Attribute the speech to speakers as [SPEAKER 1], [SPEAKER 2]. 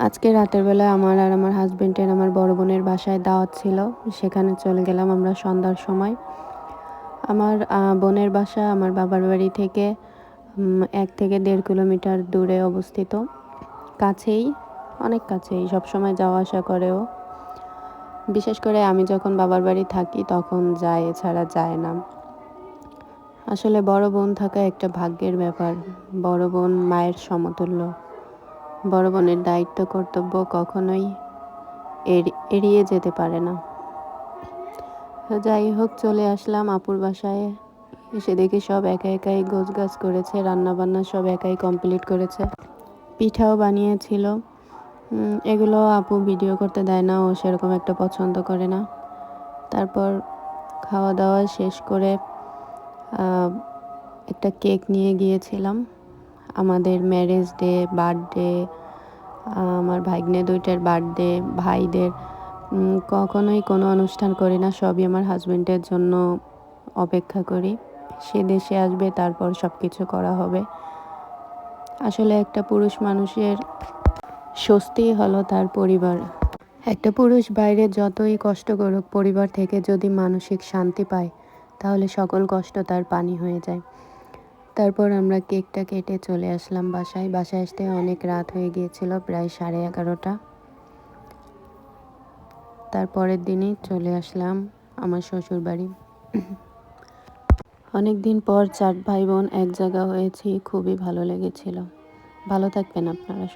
[SPEAKER 1] আজকে রাতের বেলা আমার আর আমার হাজবেন্ডের আমার বড় বোনের বাসায় দাওয়াত ছিল। সেখানে চলে গেলাম আমরা সন্ধ্যার সময়। আমার বোনের বাসা আমার বাবার বাড়ি থেকে ১ থেকে ১.৫ কিলোমিটার দূরে অবস্থিত। কাছেই, অনেক কাছেই, সবসময় যাওয়া আসা করে ও। বিশেষ করে আমি যখন বাবার বাড়ি থাকি তখন যায়, এছাড়া যায় না। আসলে বড় বোন থাকা একটা ভাগ্যের ব্যাপার। বড় বোন মায়ের সমতুল্য। বড় বোনের দায়িত্ব কর্তব্য কখনোই এড়িয়ে যেতে পারে না। তো যাই হোক, চলে আসলাম আপুর বাসায়। এসে দেখি সব একা একাই গোছগাছ করেছে, রান্নাবান্না সব একাই কমপ্লিট করেছে। পিঠাও বানিয়েছিল। এগুলো আপু ভিডিও করতে দেয় না, ও সেরকম একটা পছন্দ করে না। তারপর খাওয়া দাওয়া শেষ করে একটা কেক নিয়ে গিয়েছিলাম। আমাদের ম্যারেজ ডে, বার্থডে, আমার ভাগ্নে দুইটার বার্থডে, ভাইদের কখনোই কোনো অনুষ্ঠান করি না, সবই আমার হাজবেন্ডের জন্য অপেক্ষা করি। সে দেশে আসবে, তারপর সব কিছু করা হবে। আসলে একটা পুরুষ মানুষের স্বস্তি হলো তার পরিবার। একটা পুরুষ বাইরে যতই কষ্ট করুক, পরিবার থেকে যদি মানসিক শান্তি পায়, তাহলে সকল কষ্ট তার পানি হয়ে যায়। তারপর আমরা কেকটা কেটে চলে আসলাম বাসায়। বাসায় আসতে অনেক রাত হয়ে গিয়েছিল, প্রায় 11:30। তারপরের দিনই চলে আসলাম আমার শ্বশুর বাড়ি। অনেক দিন পর 4 ভাই বোন এক জায়গা হয়েছি, খুবই ভালো লেগেছিল। ভালো থাকবেন আপনারা।